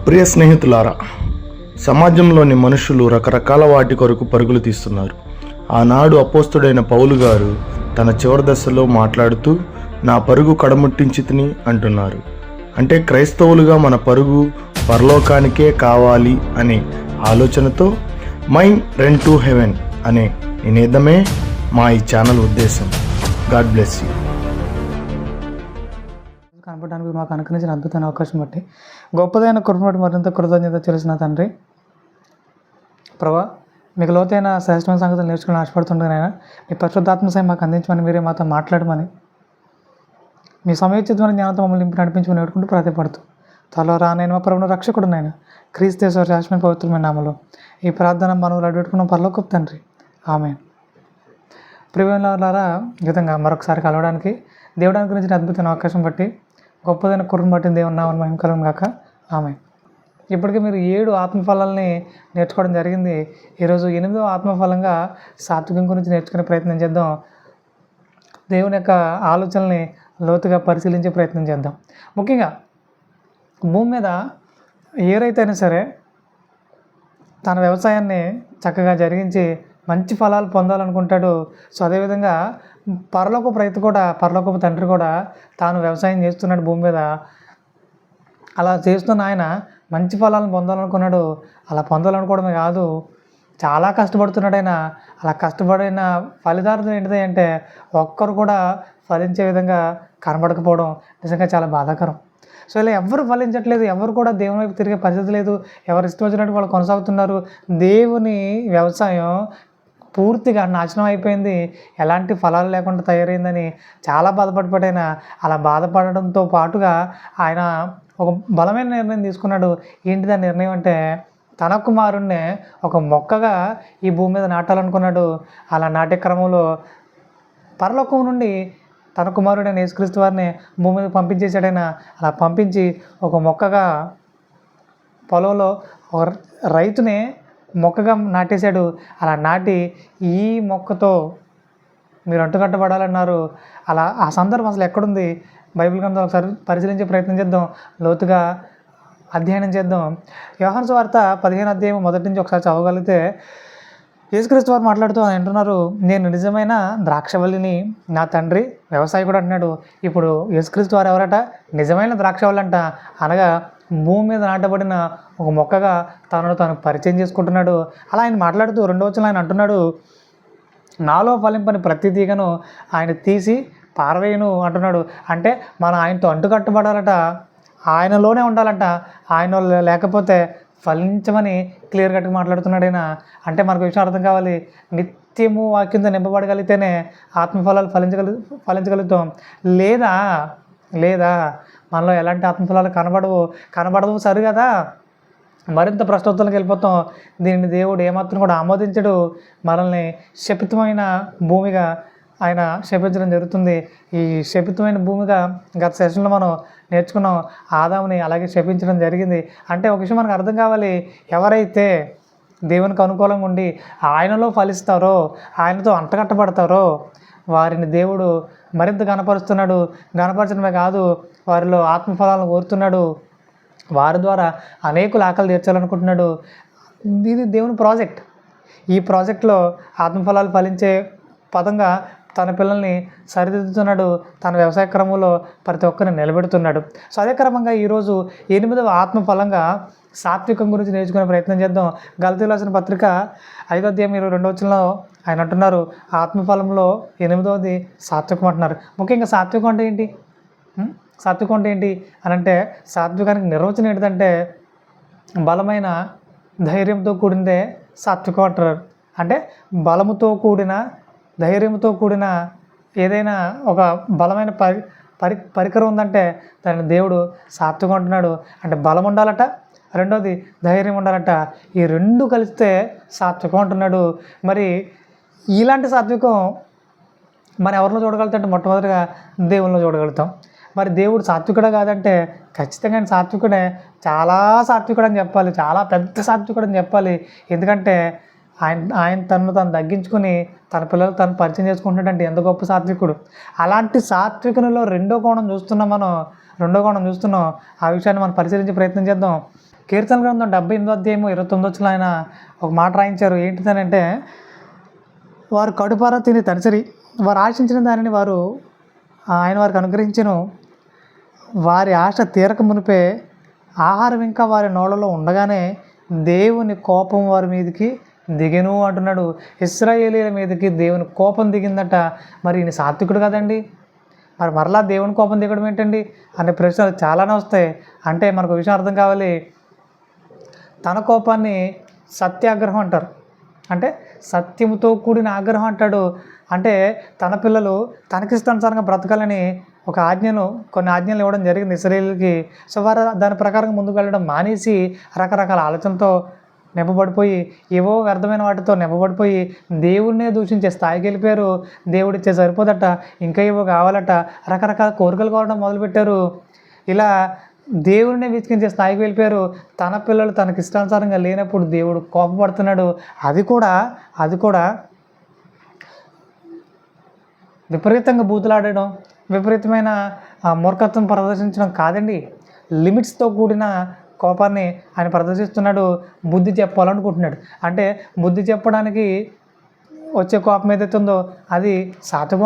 ప్రియ స్నేహితులారా, సమాజంలోని మనుషులు రకరకాల వాటి కొరకు పరుగులు తీస్తున్నారు. ఆనాడు అపోస్తుడైన పౌలు గారు తన చివరి దశలో మాట్లాడుతూ నా పరుగు కడముట్టించితిని అంటున్నారు. అంటే క్రైస్తవులుగా మన పరుగు పరలోకానికే కావాలి అనే ఆలోచనతో మైండ్ రన్ టు హెవెన్ అనే నినాదమే మా ఈ ఛానల్ ఉద్దేశం. God bless you. కనపడడానికి మాకు అనుకరించిన అద్భుతమైన అవకాశం బట్టి గొప్పదైన కృపను మరింత కృతజ్ఞత తెలిసిన తండ్రి ప్రభా, మీకు లోతైన శ్రేష్టమైన సంగతులు నేర్చుకుని ఆశపడుతుండగానైనా మీ పరిశుద్ధాత్మ సాయం మాకు అందించమని, మీరే మాతో మాట్లాడమని, మీ సమయోచితమైన జ్ఞానంతో మమ్మల్ని నింపి నడిపించమని వేడుకుంటూ ప్రాధాయపడుతూ త్వరలో రానైనా మా ప్రభువును రక్షకుడునైనా క్రీస్తు శాశ్వతమైన పవిత్రమైన నామములో ఈ ప్రార్థన మనవులు అడుగుకున్నాం పరలోకపు తండ్రి, ఆమేన్. ప్రియమైనవారా, ఈ విధంగా మరొకసారి కలవడానికి దేవుడానికి గురించి అద్భుతమైన అవకాశం బట్టి గొప్పదైన కృపను బట్టి దేవుని నామమున మహిమ కలుగును గాక, ఆమేన్. ఇప్పటికే మీరు 7 ఆత్మఫలాల్ని నేర్చుకోవడం జరిగింది. ఈరోజు 8వ ఆత్మఫలంగా సాత్వికం గురించి నేర్చుకునే ప్రయత్నం చేద్దాం. దేవుని యొక్క ఆలోచనల్ని లోతుగా పరిశీలించే ప్రయత్నం చేద్దాం. ముఖ్యంగా భూమి మీద ఏ రైతైనా సరే తన వ్యవసాయాన్ని చక్కగా జరిగించి మంచి ఫలాలు పొందాలనుకుంటాడు. సో అదేవిధంగా పరలోకపు రైతు కూడా, పరలోకపు తండ్రి కూడా తాను వ్యవసాయం చేస్తున్నాడు భూమి మీద. అలా చేస్తున్న ఆయన మంచి ఫలాలను పొందాలనుకున్నాడు. అలా పొందాలనుకోవడమే కాదు, చాలా కష్టపడుతున్నాడు ఆయన. అలా కష్టపడిన ఫలితార్థం ఏంటిది అంటే ఒక్కరు కూడా ఫలించే విధంగా కనబడకపోవడం నిజంగా చాలా బాధాకరం. సో ఇలా ఎవరు ఫలించట్లేదు, ఎవరు కూడా దేవుని వైపు తిరిగే పరిస్థితి లేదు. ఎవరు ఇష్టం వచ్చినట్టు వాళ్ళు కొనసాగుతున్నారు. దేవుని వ్యవసాయం పూర్తిగా నాశనం అయిపోయింది, ఎలాంటి ఫలాలు లేకుండా తయారైందని చాలా బాధపడిపోయాడు. అలా బాధపడడంతో పాటుగా ఆయన ఒక బలమైన నిర్ణయం తీసుకున్నాడు. ఏంటిది ఆ నిర్ణయం అంటే తన కుమారుణ్ణి ఒక మొక్కగా ఈ భూమి మీద నాటాలనుకున్నాడు. అలా నాటే క్రమంలో పరలోకం నుండి తన కుమారుడైన యేసుక్రీస్తు వారిని భూమి మీద పంపించేశాడైనా. అలా పంపించి ఒక మొక్కగా పొలంలో ఒక రైతుని మొక్కగా నాటేశాడు. అలా నాటి ఈ మొక్కతో మీరు అంటుకట్టబడాలన్నారు. అలా ఆ సందర్భం అసలు ఎక్కడుంది? బైబిల్ గ్రంథం ఒకసారి పరిశీలించే ప్రయత్నం చేద్దాం, లోతుగా అధ్యయనం చేద్దాం. యోహాను సువార్త 15వ అధ్యాయం మొదటి నుంచి ఒకసారి చదవగలిగితే యేసుక్రీస్తు వారు మాట్లాడుతూ ఆయన అంటున్నారు, నేను నిజమైన ద్రాక్షవల్లిని, నా తండ్రి వ్యవసాయకుడు అంటున్నాడు. ఇప్పుడు యేసుక్రీస్తు వారు ఎవరట? నిజమైన ద్రాక్షవల్లి అంట. అనగా భూమి మీద నాటబడిన ఒక మొక్కగా తనను తాను పరిచయం చేసుకుంటున్నాడు. అలా ఆయన మాట్లాడుతూ 2వ వచనంలో ఆయన అంటున్నాడు, నాలో ఫలింపని ప్రతి తీగను ఆయన తీసి పారవేయును అంటున్నాడు. అంటే మనం ఆయనతో అంటుకట్టబడాలట, ఆయనలోనే ఉండాలంట. ఆయన లేకపోతే ఫలించమని క్లియర్ కట్గా మాట్లాడుతున్నాడు ఆయన. అంటే మనకు విషయం అర్థం కావాలి, నిత్యము వాక్యంతో నింపబడగలిగితేనే ఆత్మఫలాలు ఫలించగలుగుతాం. లేదా మనలో ఎలాంటి ఆత్మఫలాలు కనబడవు సరి కదా, మరింత ప్రశ్నోత్తరాలకు వెళ్ళిపోతాం. దీనిని దేవుడు ఏమాత్రం కూడా ఆమోదించడు. మనల్ని శపితమైన భూమిగా ఆయన శపించడం జరుగుతుంది. ఈ శపితమైన భూమిగా గత సెషన్లో మనం నేర్చుకున్నాం. ఆదాముని అలాగే శపించడం జరిగింది. అంటే ఒక విషయం మనకు అర్థం కావాలి, ఎవరైతే దేవునికి అనుకూలంగా ఉండి ఆయనలో ఫలిస్తారో, ఆయనతో అంటగట్టబడతారో వారిని దేవుడు మరింత గణపరుస్తున్నాడు. గణపరచడమే కాదు, వారిలో ఆత్మఫలాలను కోరుతున్నాడు. వారి ద్వారా అనేకులు ఆకలి తీర్చాలనుకుంటున్నాడు. ఇది దేవుని ప్రాజెక్ట్. ఈ ప్రాజెక్ట్లో ఆత్మఫలాలు ఫలించే పదంగా తన పిల్లల్ని సరిదిద్దుతున్నాడు. తన వ్యవసాయ క్రమంలో ప్రతి ఒక్కరిని నిలబెడుతున్నాడు. సో అదే క్రమంగా ఈరోజు 8వ ఆత్మఫలంగా సాత్వికం గురించి నేర్చుకునే ప్రయత్నం చేద్దాం. గలతీయులకు రాసిన పత్రిక 5వ అధ్యాయం 22వ వచనంలో ఆయన అంటున్నారు, ఆత్మఫలంలో 8వది సాత్వికం అంటున్నారు. ముఖ్యంగా సాత్వికం అంటే ఏంటి? సాత్వికం అంటే ఏంటి అని అంటే, సాత్వికానికి నిర్వచనం ఏంటంటే బలమైన ధైర్యంతో కూడిందే సాత్వికం అంటారు. అంటే బలముతో కూడిన, ధైర్యంతో కూడిన ఏదైనా ఒక బలమైన పరికరం ఉందంటే దాన్ని దేవుడు సాత్వికం అంటున్నాడు. అంటే బలం ఉండాలట, రెండోది ధైర్యం ఉండాలట. ఈ 2 కలిస్తే సాత్వికం అంటున్నాడు. మరి ఇలాంటి సాత్వికం మనం ఎవరిలో చూడగలుగుతాం? మొట్టమొదటిగా దేవునిలో చూడగలుగుతాం. మరి దేవుడు సాత్వికుడే కాదంటే ఖచ్చితంగా సాత్వికుడే, చాలా సాత్వికుడు అని చెప్పాలి, చాలా పెద్ద సాత్వికుడు అని చెప్పాలి. ఎందుకంటే ఆయన తను తగ్గించుకుని తన పిల్లలు తను పరిచయం చేసుకుంటున్నాడంటే ఎంత గొప్ప సాత్వికుడు. అలాంటి సాత్వికునిలో రెండో కోణం చూస్తున్నాం. ఆ విషయాన్ని మనం పరిశీలించే ప్రయత్నం చేద్దాం. కీర్తన గ్రంథం 78వ అధ్యాయము 29 ఆయన ఒక మాట రాయించారు. ఏంటిదనంటే, వారు కడుపారా తిని తనిసరి, వారు ఆశించిన దానిని ఆయన వారికి అనుగ్రహించెను. వారి ఆశ తీరక మునిపే ఆహారం ఇంకా వారి నోళ్ళలో ఉండగానే దేవుని కోపం వారి మీదకి దిగెను అంటున్నాడు. ఇశ్రాయేలీల మీదకి దేవుని కోపం దిగిందట. మరి ఈయన సాత్వికుడు కదండి, మరి మరలా దేవుని కోపం దిగడం ఏంటండి అనే ప్రశ్నలు చాలానే వస్తాయి. అంటే మనకు విషయం అర్థం కావాలి. తన కోపాన్ని సత్యాగ్రహం అంటారు, అంటే సత్యముతో కూడిన ఆగ్రహం అంటాడు. అంటే తన పిల్లలు తనకిష్టానుసారంగా బ్రతకాలని కొన్ని ఆజ్ఞలు ఇవ్వడం జరిగింది ఇశ్రాయేలుకి. సో వారు దాని ప్రకారం ముందుకు వెళ్ళడం మానేసి రకరకాల ఆలోచనతో నెప్పబడిపోయి, ఏవో వ్యర్థమైన వాటితో నెప్పబడిపోయి దేవుడినే దూషించే స్థాయికి వెళ్ళిపోయారు. దేవుడిచ్చే సరిపోదట, ఇంకా ఏవో కావాలట, రకరకాల కోరికలు కోరడం మొదలుపెట్టారు. ఇలా దేవుడినే విసిగించే స్థాయికి వెళ్ళిపోయారు. తన పిల్లలు తనకి ఇష్టానుసారంగా లేనప్పుడు దేవుడు కోపపడుతున్నాడు. అది కూడా విపరీతంగా బూతులాడడం, విపరీతమైన మూర్ఖత్వం ప్రదర్శించడం కాదండి. లిమిట్స్తో కూడిన కోపాన్ని ఆయన ప్రదర్శిస్తున్నాడు. బుద్ధి చెప్పాలనుకుంటున్నాడు. అంటే బుద్ధి చెప్పడానికి వచ్చే కోపం ఏదైతే ఉందో అది సాత్వికం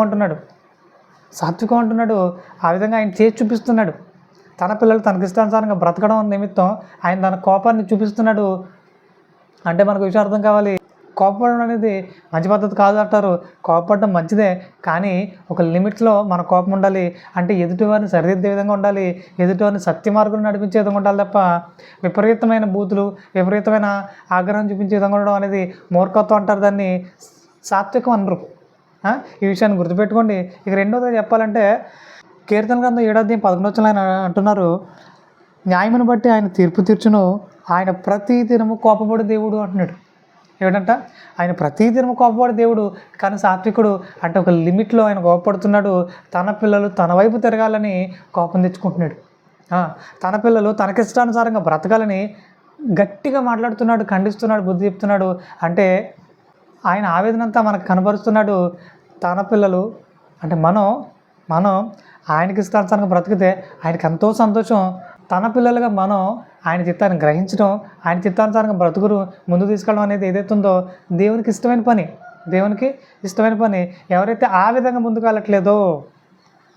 అంటున్నాడు. ఆ విధంగా ఆయన చేసి చూపిస్తున్నాడు. తన పిల్లలు తనకిష్టానుసారంగా బ్రతకడం నిమిత్తం ఆయన తన కోపాన్ని చూపిస్తున్నాడు. అంటే మనకు విషయం అర్థం కావాలి. కోపపడడం అనేది మంచి పద్ధతి కాదు అంటారు. కోపపడడం మంచిదే, కానీ ఒక లిమిట్స్లో మన కోపం ఉండాలి. అంటే ఎదుటివారిని సరిదిద్దే విధంగా ఉండాలి, ఎదుటివారిని సత్య మార్గంలో నడిపించే విధంగా ఉండాలి తప్ప విపరీతమైన బూతులు, విపరీతమైన ఆగ్రహం చూపించే విధంగా ఉండడం అనేది మూర్ఖత్వం అంటారు, దాన్ని సాత్వికం అనరు. ఈ విషయాన్ని గుర్తుపెట్టుకోండి. ఇక రెండోది చెప్పాలంటే, కీర్తన గ్రంథం 7వ అధ్యాయం 11 ఆయన అంటున్నారు, న్యాయమును బట్టి ఆయన తీర్పు తీర్చును, ఆయన ప్రతి దినము కోపపడే దేవుడు అంటున్నాడు. ఏమిటంట, ఆయన ప్రతి దినము కోపపడే దేవుడు. కానీ సాత్వికుడు అంటే ఒక లిమిట్లో ఆయన కోపపడుతున్నాడు. తన పిల్లలు తన వైపు తిరగాలని కోపం తెచ్చుకుంటున్నాడు. తన పిల్లలు తనకిష్టానుసారంగా బ్రతకాలని గట్టిగా మాట్లాడుతున్నాడు, ఖండిస్తున్నాడు, బుద్ధి చెప్తున్నాడు. అంటే ఆయన ఆవేదనంతా మనకు కనబరుస్తున్నాడు. తన పిల్లలు అంటే మనం ఆయనకి ఇష్టానుసారంగా బ్రతికితే ఆయనకి ఎంతో సంతోషం. తన పిల్లలుగా మనం ఆయన చిత్తాన్ని గ్రహించడం, ఆయన చిత్తానుసారంగా బ్రతుకురు ముందుకు తీసుకెళ్ళడం అనేది ఏదైతే ఉందో దేవునికి ఇష్టమైన పని. ఎవరైతే ఆ విధంగా ముందుకు వెళ్ళట్లేదో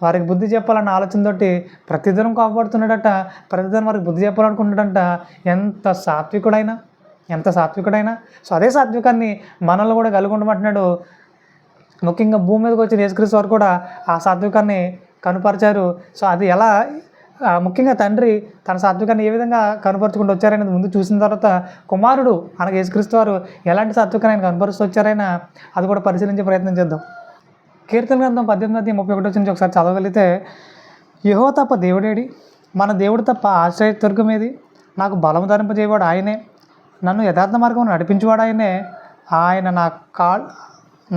వారికి బుద్ధి చెప్పాలన్న ఆలోచనతోటి ప్రతిదినం కోపపడుతున్నాడట, ప్రతిదినం వారికి బుద్ధి చెప్పాలనుకుంటున్నాడంట. ఎంత సాత్వికుడైనా సో అదే సాత్వికాన్ని మనల్ని కూడా కలిగి ఉండమంటున్నాడు. ముఖ్యంగా భూమి మీదకి వచ్చిన యేసుక్రీస్తు వారు కూడా ఆ సాత్వికాన్ని కనుపరిచారు. సో అది ఎలా, ముఖ్యంగా తండ్రి తన సాత్వికాన్ని ఏ విధంగా కనుపరుచుకుంటూ వచ్చారనేది ముందు చూసిన తర్వాత కుమారుడు అనగా యేసుక్రీస్తు వారు ఎలాంటి సాత్వికాన్ని ఆయన కనుపరుస్తూ వచ్చారైనా అది కూడా పరిశీలించే ప్రయత్నం చేద్దాం. కీర్తన గ్రంథం 18:31 నుంచి ఒకసారి చదవగలిగితే, యెహోవా తప్ప దేవుడేడి, మన దేవుడు తప్ప ఆశ్రయదుర్గం ఏది, నాకు బలము ధరింపజేయవాడు ఆయనే, నన్ను యథార్థ మార్గం నడిపించేవాడు ఆయనే, ఆయన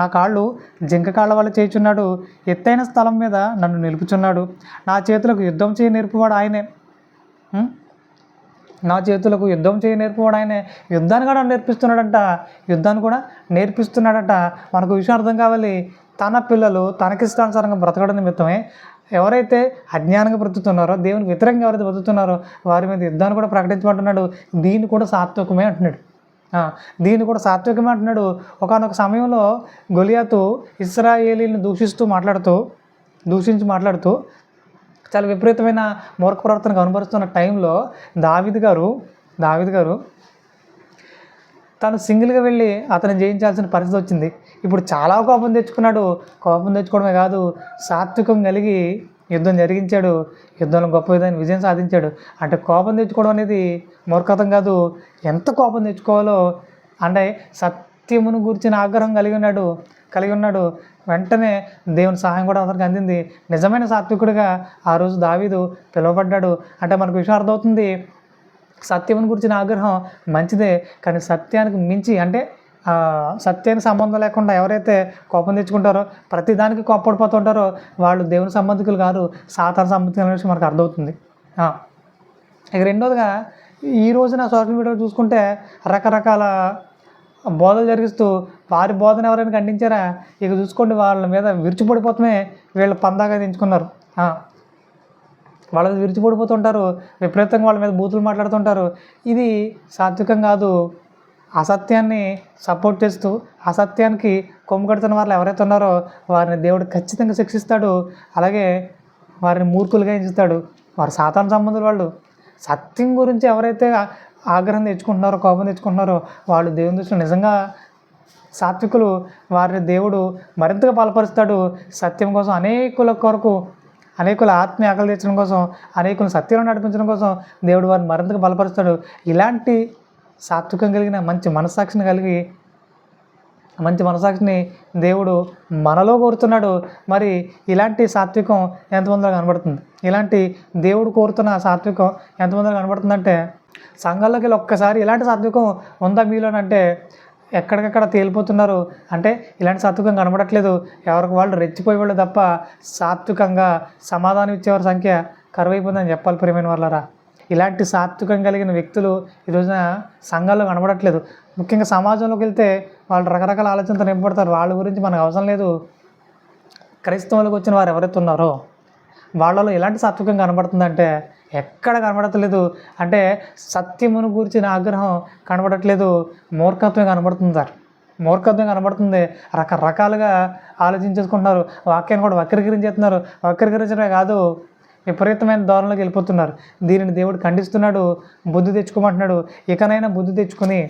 నా కాళ్ళు జింక కాళ్ళ వల్ల చేయుచున్నాడు, ఎత్తైన స్థలం మీద నన్ను నిలుపుచున్నాడు, నా చేతులకు యుద్ధం చేయ నేర్పువాడు ఆయనే. యుద్ధాన్ని కూడా నేర్పిస్తున్నాడట. మనకు విషయం అర్థం కావాలి. తన పిల్లలు తనకిష్టానుసారంగా బ్రతకడం నిమిత్తమే ఎవరైతే అజ్ఞానంగా బ్రతుకుతున్నారో, దేవునికి వ్యతిరేకంగా ఎవరైతే బ్రతుకుతున్నారో వారి మీద యుద్ధాన్ని కూడా ప్రకటించమంటున్నాడు. దీన్ని కూడా సాత్వికమే అంటున్నాడు. ఒకానొక సమయంలో గొలియాతు ఇశ్రాయేలీని దూషించి మాట్లాడుతూ చాలా విపరీతమైన మూర్ఖ ప్రవర్తన కనబరుస్తున్న టైంలో దావీదు గారు తను సింగిల్గా వెళ్ళి అతను జయించాల్సిన పరిస్థితి వచ్చింది. ఇప్పుడు చాలా కోపం తెచ్చుకున్నాడు. కోపం తెచ్చుకోవడమే కాదు, సాత్వికం కలిగి యుద్ధం జరిగించాడు. యుద్ధంలో గొప్ప విధంగా విజయం సాధించాడు. అంటే కోపం తెచ్చుకోవడం అనేది మూర్ఖతం కాదు. ఎంత కోపం తెచ్చుకోవాలో, అంటే సత్యమును గురించిన ఆగ్రహం కలిగి ఉన్నాడు. వెంటనే దేవుని సహాయం కూడా అతనికి అందింది. నిజమైన సాత్వికుడిగా ఆ రోజు దావీదు పిలువబడ్డాడు. అంటే మనకు విషయం అర్థమవుతుంది. సత్యమును గురించిన ఆగ్రహం మంచిదే, కానీ సత్యానికి మించి, అంటే సత్యానికి సంబంధం లేకుండా ఎవరైతే కోపం తెచ్చుకుంటారో, ప్రతిదానికి కోప్పడిపోతూ ఉంటారో వాళ్ళు దేవుని సంబంధికులు కాదు, సాతాను సంబంధికుల విషయం మనకు అర్థమవుతుంది. ఇక రెండోదిగా ఈ రోజున సోషల్ మీడియాలో చూసుకుంటే రకరకాల బోధలు జరిగిస్తూ వారి బోధన ఎవరైనా ఖండించారా? ఇక చూసుకోండి, వాళ్ళ మీద విరుచుపడిపోతమే వీళ్ళు పందాగా ఎంచుకున్నారు. వాళ్ళకి విరుచుపడిపోతుంటారు, విపరీతంగా వాళ్ళ మీద బూతులు మాట్లాడుతుంటారు. ఇది సాత్వికం కాదు. అసత్యాన్ని సపోర్ట్ చేస్తూ అసత్యానికి కొమ్ము కడుతున్న వాళ్ళు ఎవరైతే ఉన్నారో వారిని దేవుడు ఖచ్చితంగా శిక్షిస్తాడు. అలాగే వారిని మూర్ఖులుగా ఎంచుతాడు. వారు సాతాను సంబంధులు. వాళ్ళు సత్యం గురించి ఎవరైతే ఆగ్రహం తెచ్చుకుంటున్నారో, కోపం తెచ్చుకుంటున్నారో వాళ్ళు దేవుని దృష్టిలో నిజంగా సాత్వికులు. వారిని దేవుడు మరింతగా బలపరుస్తాడు. సత్యం కోసం అనేకుల కొరకు, అనేకుల ఆత్మీయ ఆకలి తీర్చడం కోసం, అనేకులను సత్యంలో నడిపించడం కోసం దేవుడు వారిని మరింతగా బలపరుస్తాడు. ఇలాంటి సాత్వికం కలిగిన మంచి మనసాక్షిని దేవుడు మనలో కోరుతున్నాడు. మరి ఇలాంటి సాత్వికం ఎంతమందిలో కనబడుతుంది? ఇలాంటి దేవుడు కోరుతున్న సాత్వికం ఎంతమందిలో కనబడుతుందంటే, సంఘాల్లోకి వెళ్ళి ఒక్కసారి ఇలాంటి సాత్వికం ఉందా మీలోనంటే ఎక్కడికక్కడ తేలిపోతున్నారు. అంటే ఇలాంటి సాత్వికం కనబడట్లేదు. ఎవరికి వాళ్ళు రెచ్చిపోయే వాళ్ళు తప్ప సాత్వికంగా సమాధానం ఇచ్చేవారి సంఖ్య కరువైపోయిందని చెప్పాలి ప్రియమైన వాళ్ళారా. ఇలాంటి సాత్వికం కలిగిన వ్యక్తులు ఈ రోజున సంఘాల్లో కనబడట్లేదు. ముఖ్యంగా సమాజంలోకి వెళ్తే వాళ్ళు రకరకాల ఆలోచనతో నింపబడతారు. వాళ్ళ గురించి మనకు అవసరం లేదు. క్రైస్తవులకు వచ్చిన వారు ఎవరైతే ఉన్నారో వాళ్ళలో ఎలాంటి సాత్వికం కనబడుతుందంటే ఎక్కడ కనబడట్లేదు. అంటే సత్యమును గురించిన ఆగ్రహం కనబడట్లేదు, మూర్ఖత్వం కనబడుతుంది సార్. మూర్ఖత్వం కనబడుతుంది. రకరకాలుగా ఆలోచించేసుకుంటున్నారు. వాక్యాన్ని కూడా వక్రీకరించేస్తున్నారు. వక్రీకరించడమే కాదు, విపరీతమైన ధోరణిలోకి వెళ్ళిపోతున్నారు. దీనిని దేవుడు ఖండిస్తున్నాడు. బుద్ధి తెచ్చుకోమంటున్నాడు. ఇకనైనా బుద్ధి తెచ్చుకొని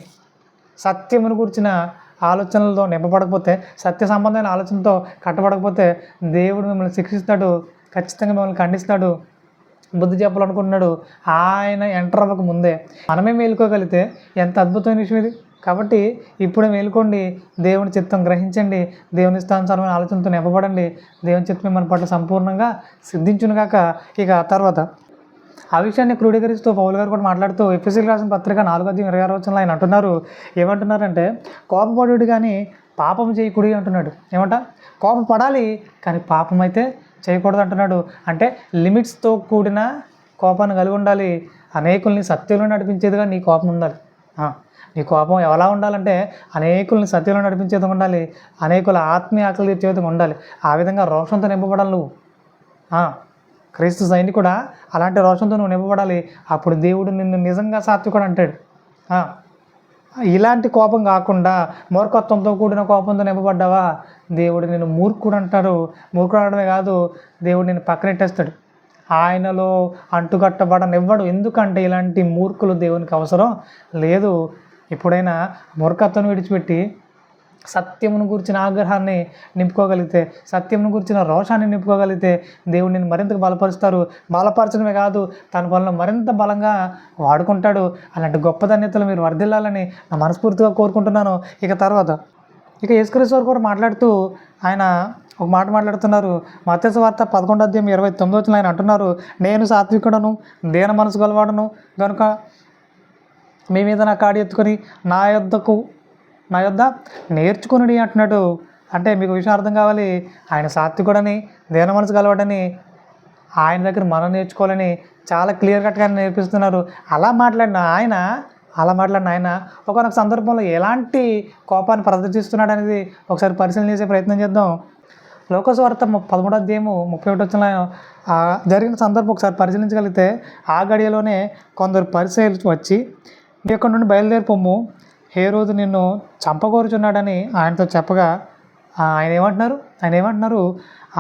సత్యమును గురించిన ఆలోచనలతో నింపబడకపోతే, సత్య సంబంధమైన ఆలోచనతో కట్టబడకపోతే దేవుడు మిమ్మల్ని శిక్షిస్తాడు. ఖచ్చితంగా మిమ్మల్ని ఖండిస్తాడు. బుద్ధి చెప్పాలనుకుంటున్నాడు. ఆయన ఎంటర్ అవ్వక ముందే మనమే మేలుకోగలిగితే ఎంత అద్భుతమైన విషయం ఇది. కాబట్టి ఇప్పుడే మేలుకోండి. దేవుని చిత్తం గ్రహించండి. దేవుని ఇష్టానుసారమైన ఆలోచనతో నింపబడండి. దేవుని చిత్తం మన పట్ల సంపూర్ణంగా సిద్ధించునుగాక. ఇక తర్వాత ఆ విషయాన్ని క్రోడీకరిస్తూ పౌలు గారు కూడా మాట్లాడుతూ ఎఫెసీయులకు రాసిన పత్రిక 4:26 ఆయన అంటున్నారు. ఏమంటున్నారంటే, కోపపడుడు కానీ పాపం చేయకూడదు అంటున్నాడు. ఏమంట? కోపం పడాలి కానీ పాపం అయితే చేయకూడదు అంటున్నాడు. అంటే లిమిట్స్తో కూడిన కోపాన్ని కలిగి ఉండాలి. అనేకుల్ని సత్యంలో నడిపించేదిగా నీ కోపం ఉండాలి. నీ కోపం ఎలా ఉండాలంటే అనేకుల్ని సత్యంలో నడిపించేది ఉండాలి. అనేకుల ఆత్మీయ ఆకలి తీర్చేది ఉండాలి. ఆ విధంగా రోషంతో నింపబడాలి నువ్వు. క్రీస్తు సైనికుడా అలాంటి రోషంతో నువ్వు నింపబడాలి. అప్పుడు దేవుడు నిన్ను నిజంగా సాత్వికుడు అంటాడు. ఇలాంటి కోపం కాకుండా మూర్ఖత్వంతో కూడిన కోపంతో నింపబడ్డావా, దేవుడు నిన్ను మూర్ఖుడు అంటాడు. మూర్ఖుడు అనడమే కాదు, దేవుడు నిన్ను పక్కనెట్టేస్తాడు. ఆయనలో అంటుకట్టబడనివ్వడు. ఎందుకంటే ఇలాంటి మూర్ఖులు దేవునికి అవసరం లేదు. ఎప్పుడైనా మూర్ఖత్వం విడిచిపెట్టి సత్యమును గురించిన ఆగ్రహాన్ని నింపుకోగలిగితే, సత్యమును గురించిన రోషాన్ని నింపుకోగలిగితే దేవుడు నిన్ను మరింతగా బలపరుస్తారు. బలపరచడమే కాదు, తన పనులు మరింత బలంగా వాడుకుంటాడు. అలాంటి గొప్ప ధన్యతలు మీరు వర్ధిల్లాలని నా మనస్ఫూర్తిగా కోరుకుంటున్నాను. ఇక యేసుక్రీస్తు వారు కూడా మాట్లాడుతూ ఆయన ఒక మాట మాట్లాడుతున్నారు. మత్తయి సువార్త 11:29 ఆయన అంటున్నారు, నేను సాత్వికుడను, దీన మనసు గలవాడను కనుక మీ మీద నా కాడి ఎత్తుకొని నా యొద్ద నేర్చుకుని అంటున్నాడు. అంటే మీకు విషయం అర్థం కావాలి. ఆయన సాత్వికుడని, దీన మనసు గలవాడని, ఆయన దగ్గర మనం నేర్చుకోవాలని చాలా క్లియర్ కట్గా నేర్పిస్తున్నారు. అలా మాట్లాడిన ఆయన ఒకనొక సందర్భంలో ఎలాంటి కోపాన్ని ప్రదర్శిస్తున్నాడు అనేది ఒకసారి పరిశీలన చేసే ప్రయత్నం చేద్దాం. లోకసువార్త 13:31 జరిగిన సందర్భం ఒకసారి పరిశీలించగలిగితే, ఆ గడియలోనే కొందరు పరిసయ్యులు వచ్చి, నీ ఇక్కడ నుండి బయలుదేరిపోము, హేరోదు నిన్ను చంపగోరుచున్నాడని ఆయనతో చెప్పగా ఆయన ఏమంటున్నారు?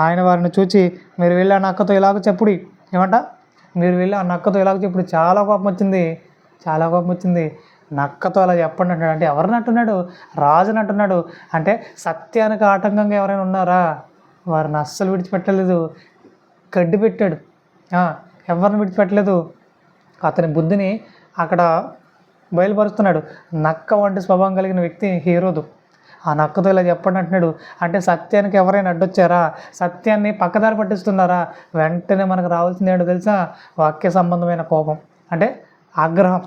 ఆయన వారిని చూచి, మీరు వెళ్ళి ఆ నక్కతో ఇలాగ చెప్పుడు. మీరు వెళ్ళి ఆ నక్కతో ఇలాగ చెప్పుడు. చాలా కోపం వచ్చింది. నక్కతో అలా చెప్పండి అంటున్నాడు. అంటే ఎవరిని అంటున్నాడు? రాజుని అంటున్నాడు. అంటే సత్యానికి ఆటంకంగా ఎవరైనా ఉన్నారా? వారిని అస్సలు విడిచిపెట్టలేదు. గడ్డి పెట్టాడు. ఎవరిని విడిచిపెట్టలేదు. అతని బుద్ధిని అక్కడ బయలుపరుస్తున్నాడు. నక్క వంటి స్వభావం కలిగిన వ్యక్తి హేరోదు. ఆ నక్కతో ఇలా చెప్పండి అంటున్నాడు. అంటే సత్యానికి ఎవరైనా అడ్డొచ్చారా? సత్యాన్ని పక్కదారి పట్టిస్తున్నారా? వెంటనే మనకు రావాల్సింది ఏంటో తెలుసా? వాక్య సంబంధమైన కోపం, అంటే ఆగ్రహం.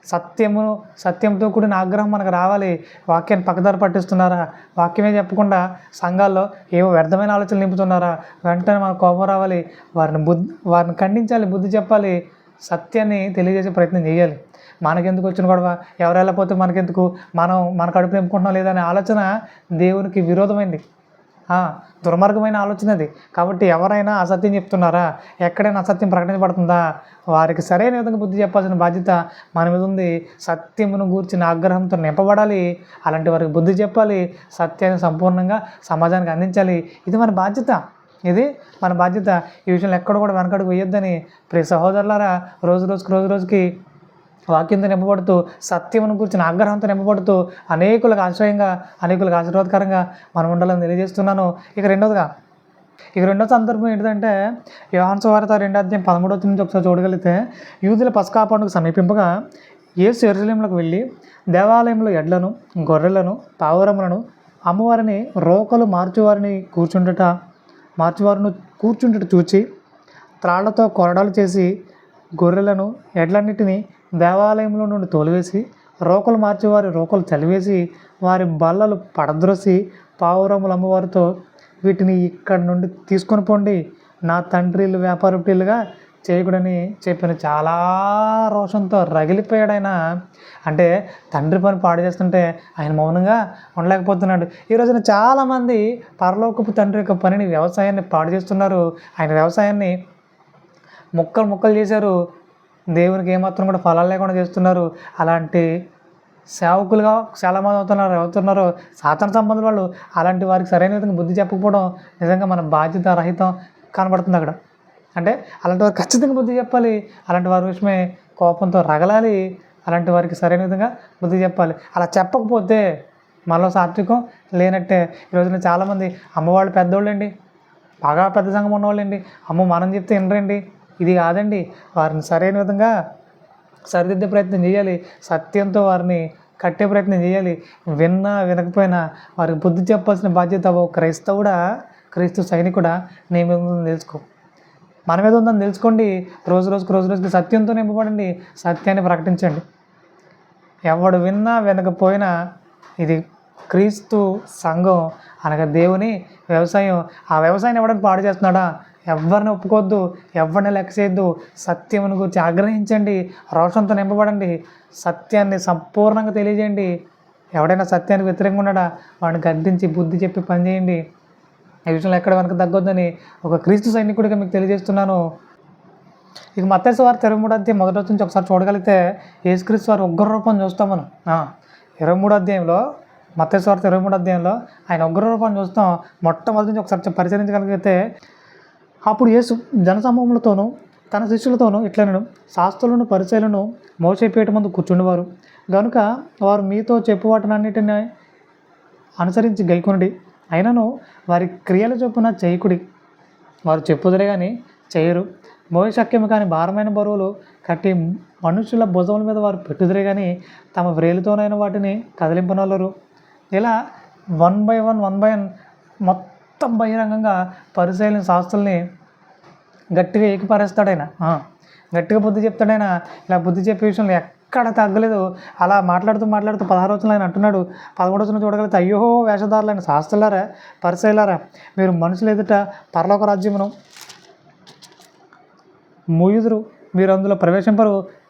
సత్యంతో కూడిన ఆగ్రహం మనకు రావాలి. వాక్యాన్ని పక్కదారి పట్టిస్తున్నారా? వాక్యమే చెప్పకుండా సంఘాల్లో ఏవో వ్యర్థమైన ఆలోచనలు నింపుతున్నారా? వెంటనే మనకు కోపం రావాలి. వారిని ఖండించాలి, బుద్ధి చెప్పాలి. సత్యాన్ని తెలియజేసే ప్రయత్నం చేయాలి. మనకెందుకు వచ్చిన గొడవ, ఎవరు వెళ్ళకపోతే మనకెందుకు, మన కడుపు నింపుకుంటున్నాం లేదనే ఆలోచన దేవునికి విరోధమైంది, దుర్మార్గమైన ఆలోచన అది. కాబట్టి ఎవరైనా అసత్యం చెప్తున్నారా, ఎక్కడైనా అసత్యం ప్రకటించబడుతుందా, వారికి సరైన విధంగా బుద్ధి చెప్పాల్సిన బాధ్యత మన మీద ఉంది. సత్యమును గూర్చిన ఆగ్రహంతో నింపబడాలి, అలాంటి వారికి బుద్ధి చెప్పాలి, సత్యాన్ని సంపూర్ణంగా సమాజానికి అందించాలి. ఇది మన బాధ్యత, ఇది మన బాధ్యత. ఈ విషయంలో ఎక్కడ కూడా వెనకడుగు వేయొద్దని ప్రియ సహోదరులారా, రోజుకి వాక్యంతో నింపబడుతూ, సత్యమును కూర్చుని ఆగ్రహంతో నింపబడుతూ, అనేకులకు ఆశ్రయంగా, అనేకులకు ఆశీర్వాదకరంగా మనం ఉండాలని తెలియజేస్తున్నాను. ఇక రెండో సందర్భం ఏంటంటే, యోహాను సువార్త 2:13 నుంచి ఒకసారి చూడగలిగితే, యూదుల పస్కా పండుగ సమీపింపగా యేసు యెరూషలేములకు వెళ్ళి దేవాలయంలో ఎడ్లను, గొర్రెలను, పావురములను అమ్మవారిని, రోకలు మార్చువారిని కూర్చుంటట చూచి త్రాళ్లతో కొరడాలు చేసి గొర్రెలను, ఎడ్లన్నిటినీ దేవాలయంలో నుండి తోలివేసి, రోకలు మార్చేవారి రోకలు చలివేసి, వారి బల్లలు పడద్రోసి, పావురములు అమ్మవారితో, వీటిని ఇక్కడి నుండి తీసుకొని పోండి, నా తండ్రిలు వ్యాపారటీలుగా చేయకూడని చెప్పిన. చాలా రోషంతో రగిలిపోయాడు ఆయన. అంటే తండ్రి పని పాడు చేస్తుంటే ఆయన మౌనంగా ఉండలేకపోతున్నాడు. ఈ రోజున చాలామంది పరలోకపు తండ్రి యొక్క పనిని, వ్యవసాయాన్ని పాడు చేస్తున్నారు. ఆయన వ్యవసాయాన్ని ముక్కలు చేశారు, దేవునికి ఏమాత్రం కూడా ఫలాలు లేకుండా చేస్తున్నారు. అలాంటి సేవకులుగా చాలామంది అవుతున్నారు సాతాను సంబంధం వాళ్ళు. అలాంటి వారికి సరైన విధంగా బుద్ధి చెప్పకపోవడం నిజంగా మన బాధ్యత రహితం కనబడుతుంది అక్కడ. అంటే అలాంటి వారికి ఖచ్చితంగా బుద్ధి చెప్పాలి, అలాంటి వారి విషయమే కోపంతో రగలాలి, అలాంటి వారికి సరైన విధంగా బుద్ధి చెప్పాలి. అలా చెప్పకపోతే మనలో సాత్వికం లేనట్టే. ఈ రోజున చాలామంది అమ్మవాళ్ళు పెద్దోళ్ళండి, బాగా పెద్ద సంఘం ఉన్నవాళ్ళండి, అమ్మ మనం చెప్తే వినరండి. ఇది కాదండి, వారిని సరైన విధంగా సరిదిద్దే ప్రయత్నం చేయాలి, సత్యంతో వారిని కట్టే ప్రయత్నం చేయాలి. వినకపోయినా వారికి బుద్ధి చెప్పాల్సిన బాధ్యత ఓ క్రీస్తు సైనికుడా నీ మీద ఉందని తెలుసుకో, మన మీద ఉందని తెలుసుకోండి. రోజుకి సత్యంతో నింపబడండి, సత్యాన్ని ప్రకటించండి. ఎవడు వినకపోయినా ఇది క్రీస్తు సంఘం అనగా దేవుని వ్యవసాయం. ఆ వ్యవసాయం ఎవడని పాడు చేస్తున్నాడా, ఎవరిని ఒప్పుకోవద్దు, ఎవరిని లెక్క చేయొద్దు. సత్యమును గురించి ఆగ్రహించండి, రోషంతో నింపబడండి, సత్యాన్ని సంపూర్ణంగా తెలియజేయండి. ఎవడైనా సత్యానికి వ్యతిరేకంగా ఉన్నాడా వాడిని గద్దించి బుద్ధి చెప్పి పనిచేయండి. ఈ విషయంలో ఎక్కడ వెనక తగ్గొద్దని ఒక క్రీస్తు సైనికుడిగా మీకు తెలియజేస్తున్నాను. ఇక మత్తయి సువార్త 23 నుంచి ఒకసారి చూడగలిగితే యేసుక్రీస్తు వారి ఉగ్ర రూపం చూస్తాం మనం. 23 అధ్యాయంలో, మత్తయి సువార్త 23 అధ్యాయంలో ఆయన ఉగ్ర రూపాన్ని చూస్తాం. మొట్టమొదటి నుంచి ఒకసారి పరిశీలించగలిగితే, అప్పుడు యేసు జనసమూహములతోనూ తన శిష్యులతోనూ ఇట్లనెను, శాస్త్రులను పరిచయులను మోషేపీఠ ముందు కూర్చుండేవారు గనుక వారు మీతో చెప్పువాటనన్నిటిని అనుసరించి గైకొనుడి. అయినను వారి క్రియల చొప్పున చేయకుడి, వారు చెప్పుదురే కానీ చేయరు. మోయశక్యము కానీ భారమైన బరువులు కట్టి మనుషుల భుజముల మీద వారు పెట్టుదురే కానీ తమ వ్రేలుతోనైన వాటిని కదిలింపనొల్లరు. ఇలా వన్ బై వన్ మొత్తం బహిరంగంగా పరిశీలన శాస్త్రుల్ని గట్టిగా ఏకిపారేస్తాడైనా, గట్టిగా బుద్ధి చెప్తాడైనా. ఇలా బుద్ధి చెప్పే విషయంలో ఎక్కడ తగ్గలేదు. అలా మాట్లాడుతూ 16 వచనంలో ఆయన అంటున్నాడు, 11 వచనం చూడగలిగితే, అయ్యో వేషధారులైన శాస్త్రులారా, పరిసయ్యులారా, మీరు మనుషులు ఎదుట పరలోక రాజ్యమును మూయుదురు, మీరు అందులో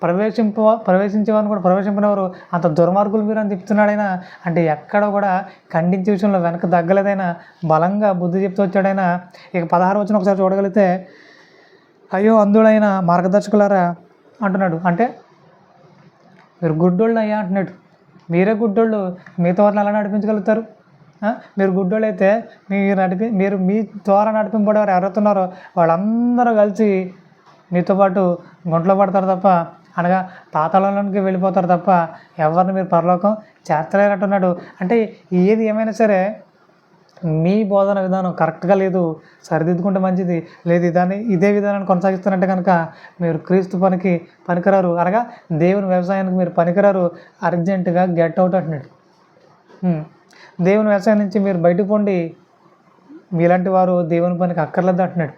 ప్రవేశించేవారిని కూడా ప్రవేశింపనివారు, అంత దుర్మార్గులు మీరు అని చెప్తున్నాడైనా. అంటే ఎక్కడ కూడా ఖండించే విషయంలో వెనక తగ్గలేదైనా, బలంగా బుద్ధి చెప్తూ వచ్చాడైనా. ఇక 16 వచనం ఒకసారి చూడగలిగితే, అయ్యో అందులైన మార్గదర్శకులారా అంటున్నాడు. అంటే మీరు గుడ్డోళ్ళు అయ్యా అంటున్నాడు. మీరే గుడ్డోళ్ళు, మీతో వారిని ఎలా నడిపించగలుగుతారు? మీరు గుడ్డోళ్ళు అయితే మీరు మీ ద్వారా నడిపింపబడేవారు ఎవరైతున్నారో వాళ్ళందరూ కలిసి మీతో పాటు గుంటలో పడతారు తప్ప, అనగా పాతాళంలోకి వెళ్ళిపోతారు తప్ప ఎవరిని మీరు పరలోకం చేర్చలేరంటున్నాడు. అంటే ఏది ఏమైనా సరే మీ బోధన విధానం కరెక్ట్గా లేదు, సరిదిద్దుకుంటే మంచిది. లేదు ఇదే విధానాన్ని కొనసాగిస్తున్నట్టే కనుక మీరు క్రీస్తు పనికి పనికిరారు, అనగా దేవుని వ్యవసాయానికి మీరు పనికిరారు. అర్జెంటుగా గెట్ అవుట్ అంటున్నాడు. దేవుని వ్యవసాయం నుంచి మీరు బయటకు పోండి, మీలాంటి వారు దేవుని పనికి అక్కర్లేదు అంటున్నాడు.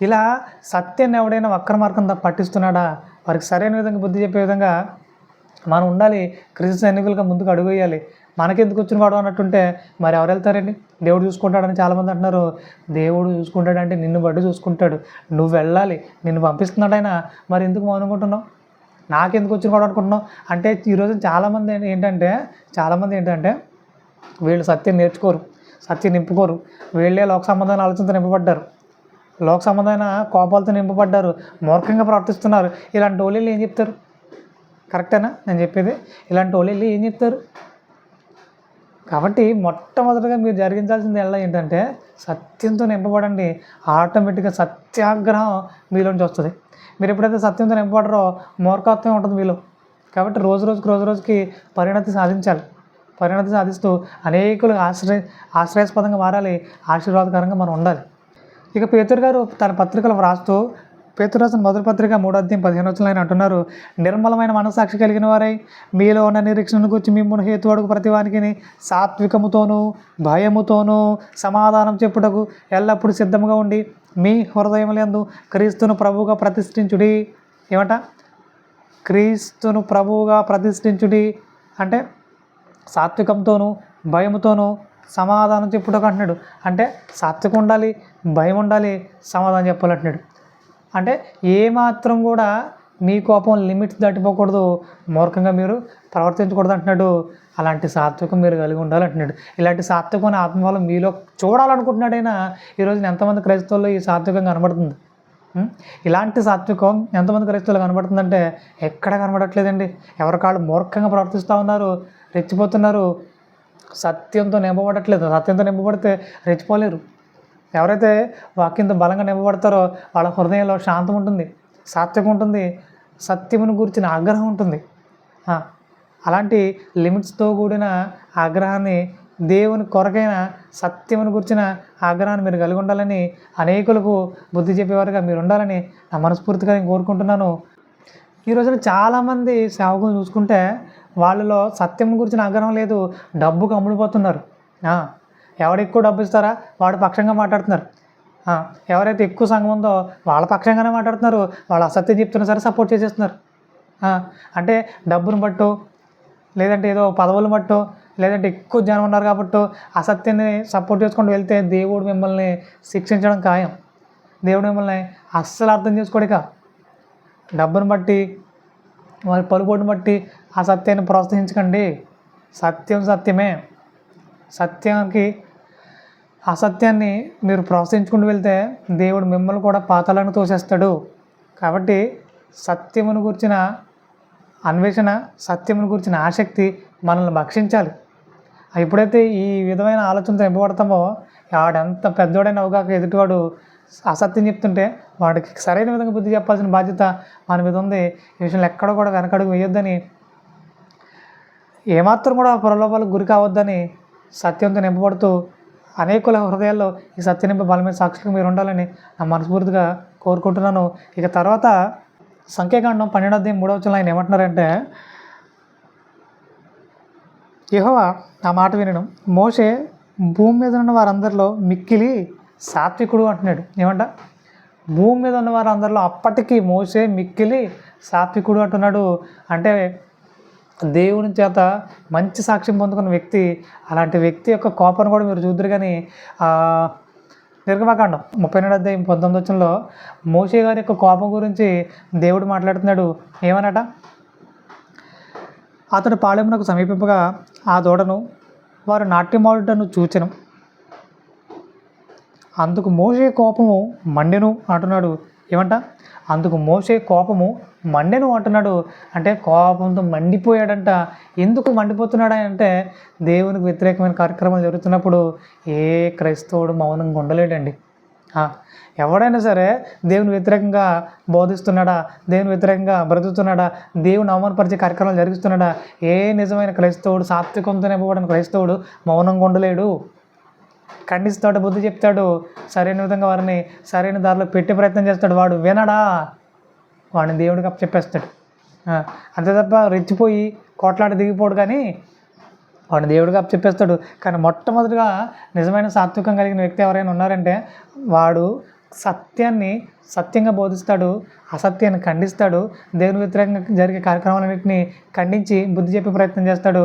ఇలా సత్యాన్ని ఎవడైనా వక్ర మార్గం పట్టిస్తున్నాడా, వారికి సరైన విధంగా బుద్ధి చెప్పే విధంగా మనం ఉండాలి. క్రీస్తు సైనికులుగా ముందుకు అడుగు వేయాలి. మనకెందుకు వచ్చిన గొడవ అన్నట్టుంటే మరి ఎవరు వెళ్తారండి? దేవుడు చూసుకుంటాడని చాలామంది అంటున్నారు. దేవుడు చూసుకుంటాడంటే నిన్ను బట్టి చూసుకుంటాడు. నువ్వు వెళ్ళాలి, నిన్ను పంపిస్తున్నాడైనా, మరి ఎందుకు మౌనంగా ఉంటున్నావు? నాకెందుకు వచ్చిన గొడవ అనుకుంటున్నావు అంటే ఈరోజు చాలామంది ఏంటంటే వీళ్ళు సత్యం నేర్చుకోరు, సత్యం నింపుకోరు. వీళ్ళే లోక సంబంధాన్ని ఆలోచనతో నింపబడ్డారు, లోక సంబంధమైన కోపాలతో నింపబడ్డారు, మూర్ఖంగా ప్రవర్తిస్తున్నారు. ఇలాంటి వాళ్ళు ఏం చెప్తారు? కరెక్టేనా నేను చెప్పేది? ఇలాంటి వాళ్ళు ఏం చెప్తారు? కాబట్టి మొట్టమొదటిగా మీరు జరిగించాల్సింది ఎలా ఏంటంటే సత్యంతో నింపబడండి. ఆటోమేటిక్గా సత్యాగ్రహం మీలోంచి వస్తుంది. మీరు ఎప్పుడైతే సత్యంతో నింపబడరో మూర్ఖత్వం ఉంటుంది మీలో. కాబట్టి రోజుకి పరిణతి సాధించాలి. పరిణతి సాధిస్తూ అనేకులు ఆశ్రయాస్పదంగా మారాలి, ఆశీర్వాదకరంగా మనం ఉండాలి. ఇక పేతురు గారు తన పత్రికలు వ్రాస్తూ, పేతురు రాసిన మొదటి పత్రిక 3:15 ఆయన అంటున్నారు, నిర్మలమైన మనస్సాక్షి కలిగిన వారై మీలో ఉన్న నిరీక్షణను గురించి మిమ్మల్ని హేతువాడుకు ప్రతివానికి సాత్వికముతోనూ భయముతోనూ సమాధానం చెప్పుటకు ఎల్లప్పుడూ సిద్ధంగా ఉండి మీ హృదయములందు క్రీస్తును ప్రభువుగా ప్రతిష్ఠించుడి. ఏమంట? క్రీస్తును ప్రభువుగా ప్రతిష్ఠించుడి అంటే సాత్వికంతోనూ భయముతోనూ సమాధానం చెప్పుటకు అంటున్నాడు. అంటే సాత్వికం ఉండాలి, భయం ఉండాలి, సమాధానం చెప్పాలంటున్నాడు. అంటే ఏమాత్రం కూడా మీ కోపం లిమిట్స్ దాటిపోకూడదు, మూర్ఖంగా మీరు ప్రవర్తించకూడదు అంటున్నాడు. అలాంటి సాత్వికం మీరు కలిగి ఉండాలంటున్నాడు. ఇలాంటి సాత్వికమైన ఆత్మబలం మీలో చూడాలనుకుంటున్నాడైనా ఈరోజు ఎంతమంది క్రైస్తవుల్లో ఈ సాత్వికం కనబడుతుంది? ఇలాంటి సాత్వికం ఎంతమంది క్రైస్తవులు కనబడుతుందంటే ఎక్కడ కనబడట్లేదండి. ఎవరికాళ్ళు మూర్ఖంగా ప్రవర్తిస్తూ ఉన్నారు, రెచ్చిపోతున్నారు, సత్యంతో నింపబడట్లేదు. సత్యంతో నింపబడితే రెచ్చిపోలేరు. ఎవరైతే వాక్యంతో బలంగా నింపబడతారో వాళ్ళ హృదయంలో శాంతం ఉంటుంది, సాత్వికం ఉంటుంది, సత్యమును గురించిన ఆగ్రహం ఉంటుంది. అలాంటి లిమిట్స్తో కూడిన ఆగ్రహాన్ని, దేవుని కొరకైన సత్యమును గురించిన ఆగ్రహాన్ని మీరు కలిగి ఉండాలని, అనేకులకు బుద్ధి చెప్పేవారుగా మీరు ఉండాలని నా మనస్ఫూర్తిగా నేను కోరుకుంటున్నాను. ఈ రోజున చాలామంది సేవకులు చూసుకుంటే వాళ్ళలో సత్యం గురించిన ఆగ్రహం లేదు, డబ్బుకు అమ్ముడుపోతున్నారు. ఎవడు ఎక్కువ డబ్బు ఇస్తారా వాడు పక్షంగా మాట్లాడుతున్నారు. ఎవరైతే ఎక్కువ సంఘం ఉందో వాళ్ళ పక్షంగానే మాట్లాడుతున్నారు. వాళ్ళు అసత్యం చెప్తున్నా సరే సపోర్ట్ చేసేస్తున్నారు. అంటే డబ్బును బట్టో, లేదంటే ఏదో పదవులను బట్టో, లేదంటే ఎక్కువ జనం ఉన్నారు కాబట్టి అసత్యాన్ని సపోర్ట్ చేసుకుంటూ వెళ్తే దేవుడు మిమ్మల్ని శిక్షించడం ఖాయం. దేవుడు మిమ్మల్ని అస్సలు అర్థం చేసుకోడిక. డబ్బును బట్టి, వాళ్ళ పలుపోటును బట్టి ఆ సత్యాన్ని ప్రోత్సహించకండి. సత్యం సత్యమే. సత్యానికి అసత్యాన్ని మీరు ప్రోత్సహించుకుంటూ వెళ్తే దేవుడు మిమ్మల్ని కూడా పాతాళానికి తోసేస్తాడు. కాబట్టి సత్యమును గురించిన అన్వేషణ, సత్యమును గురించిన ఆసక్తి మనల్ని భక్షించాలి. ఎప్పుడైతే ఈ విధమైన ఆలోచనతో నింపబడతామో వాడెంత పెద్దోడైన అవగాక ఎదుటివాడు అసత్యం చెప్తుంటే వాడికి సరైన విధంగా బుద్ధి చెప్పాల్సిన బాధ్యత మన మీద ఉంది. ఈ విషయంలో ఎక్కడ కూడా వెనకడుగు వేయొద్దని, ఏమాత్రం కూడా ప్రలోభాలకు గురి కావద్దని సత్యంతో నింపబడుతూ అనేకుల హృదయాల్లో ఈ సత్య నింప బలమైన సాక్షులుగా మీరు ఉండాలని నా మనస్ఫూర్తిగా కోరుకుంటున్నాను. ఇక తర్వాత సంఖ్యాకాండం 12:3 ఆయన ఏమంటున్నారంటే, యెహోవా ఆ మాట వినడం, మోషే భూమి మీద ఉన్న వారందరిలో మిక్కిలి సాత్వికుడు అంటున్నాడు. ఏమంట? భూమి మీద ఉన్న వారందరిలో అప్పటికి మోషే మిక్కిలి సాత్వికుడు అంటున్నాడు. అంటే దేవుని చేత మంచి సాక్ష్యం పొందుకున్న వ్యక్తి. అలాంటి వ్యక్తి యొక్క కోపాన్ని కూడా మీరు చూద్దరు. కానీ నిర్గమకాండం 32:19 మోషే గారి యొక్క కోపం గురించి దేవుడు మాట్లాడుతున్నాడు. ఏమనట? అతడు పాళెమునకు సమీపింపగా ఆ దూడను వారు నాట్యమాడుటను చూచెను, అందుకు మోషే కోపము మండెను అంటున్నాడు. ఏమంట? అందుకు మోషే కోపము మండెను అంటున్నాడు. అంటే కోపంతో మండిపోయాడంట. ఎందుకు మండిపోతున్నాడు అంటే దేవునికి వ్యతిరేకమైన కార్యక్రమాలు జరుగుతున్నప్పుడు ఏ క్రైస్తవుడు మౌనంగా ఉండలేడండి. ఎవడైనా సరే దేవుని వ్యతిరేకంగా బోధిస్తున్నాడా, దేవుని వ్యతిరేకంగా బ్రతుకుతున్నాడా, దేవుని అవమానపరిచే కార్యక్రమాలు జరిగిస్తున్నాడా, ఏ నిజమైన క్రైస్తవుడు, సాత్వికంతో నింపబడిన క్రైస్తవుడు మౌనంగా ఉండలేడు. ఖండిస్తాడు, బుద్ధి చెప్తాడు, సరైన విధంగా వారిని సరైన దారిలో పెట్టే ప్రయత్నం చేస్తాడు. వాడు వినడా, వాడిని దేవుడికి అప్పచెప్పేస్తాడు. అంతే తప్ప రెచ్చిపోయి కోట్లాడి దిగిపోడు, కానీ వాడిని దేవుడికి అప్పచెప్పేస్తాడు. కానీ మొట్టమొదటిగా నిజమైన సాత్వికం కలిగిన వ్యక్తి ఎవరైనా ఉన్నారంటే వాడు సత్యాన్ని సత్యంగా బోధిస్తాడు, అసత్యాన్ని ఖండిస్తాడు, దేవుని వ్యతిరేకంగా జరిగే కార్యక్రమాలన్నింటినీ ఖండించి బుద్ధి చెప్పే ప్రయత్నం చేస్తాడు.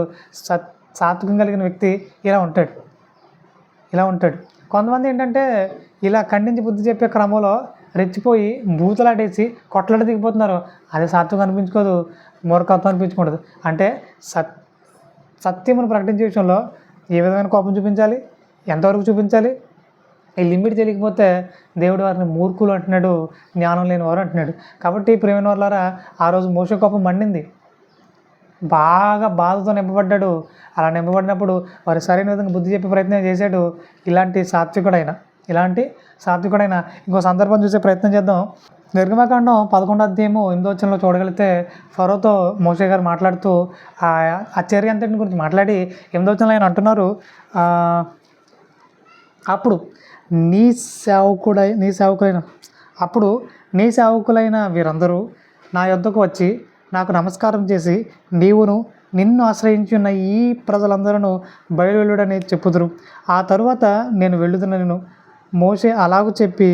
సాత్వికం కలిగిన వ్యక్తి ఇలా ఉంటాడు, ఇలా ఉంటాడు. కొంతమంది ఏంటంటే ఇలా ఖండించి బుద్ధి చెప్పే క్రమంలో రెచ్చిపోయి బూతులాడేసి కొట్లాడి దిగిపోతున్నారు. అదే సాత్వికం అనిపించుకోదు, మూర్ఖత్వం అనిపించుకోదు. అంటే సత్యమును ప్రకటించే విషయంలో ఏ విధమైన కోపం చూపించాలి, ఎంతవరకు చూపించాలి, ఈ లిమిట్ తెలియకపోతే దేవుడు వారిని మూర్ఖులు అంటున్నాడు, జ్ఞానం లేని వారు అంటున్నాడు. కాబట్టి ప్రేమైన వాళ్ళారా, ఆ రోజు మోషే కోపం మండింది, బాగా బాధతో నింపబడ్డాడు. అలా నింపబడినప్పుడు వారు సరైన విధంగా బుద్ధి చెప్పే ప్రయత్నం చేశాడు. ఇలాంటి సాత్వికుడైన ఇంకో సందర్భం చూసే ప్రయత్నం చేద్దాం. నిర్గమకాండం 11వ అధ్యాయము 8వ వచనంలో చూడగలిగితే ఫరోతో మోషే గారు మాట్లాడుతూ ఆ చర్య అంతటిని గురించి మాట్లాడి 8వ వచనంలో ఆయన అంటున్నారు, అప్పుడు నీ సేవకులైన వీరందరూ నా యొద్దకు వచ్చి నాకు నమస్కారం చేసి నిన్ను ఆశ్రయించున్న ఈ ప్రజలందరూ బయలువెళ్ళుడని చెప్పుదురు. ఆ తరువాత నేను వెళ్ళుదునను. మోషే అలాగూ చెప్పి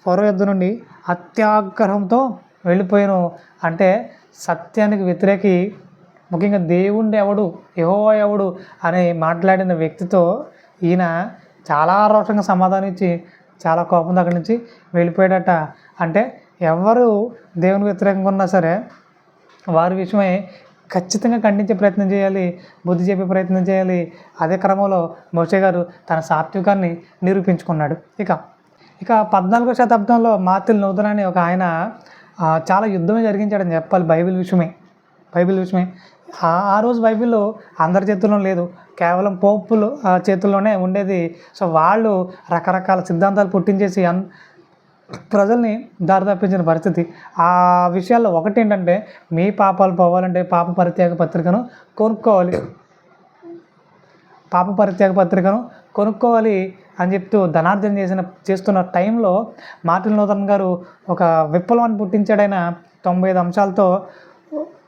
ఫరో యొద్ద నుండి అత్యాగ్రహంతో వెళ్ళిపోయాను. అంటే సత్యానికి వ్యతిరేకి, ముఖ్యంగా దేవుణ్ణి ఎవడు, యెహోవా ఎవడు అని మాట్లాడిన వ్యక్తితో ఈయన చాలా రోషంగా సమాధానం ఇచ్చి చాలా కోపంతో అక్కడి నుంచి వెళ్ళిపోయాడట. అంటే ఎవరు దేవునికి వ్యతిరేకంగా ఉన్నా సరే వారి విషయమై ఖచ్చితంగా ఖండించే ప్రయత్నం చేయాలి, బుద్ధి చెప్పే ప్రయత్నం చేయాలి. అదే క్రమంలో మోషే గారు తన సాత్వికాన్ని నిరూపించుకున్నాడు. ఇక 14వ శతాబ్దంలో మార్టిన్ లూథర్ అని ఒక ఆయన చాలా యుద్ధమే జరిగించాడని చెప్పాలి బైబిల్ విషయమే. ఆ రోజు బైబిల్ అందరి చేతుల్లో లేదు, కేవలం పోపులు చేతుల్లోనే ఉండేది. సో వాళ్ళు రకరకాల సిద్ధాంతాలు పుట్టించేసి ప్రజల్ని దారి తప్పించిన పరిస్థితి. ఆ విషయాల్లో ఒకటి ఏంటంటే, మీ పాపాలు పోవాలంటే పాప పరిత్యాగ పత్రికను కొనుక్కోవాలి అని చెప్తూ ధనార్జన చేస్తున్న టైంలో మార్టిన్ లూథర్ గారు ఒక విప్లవాన్ని పుట్టించాడైన 95 అంశాలతో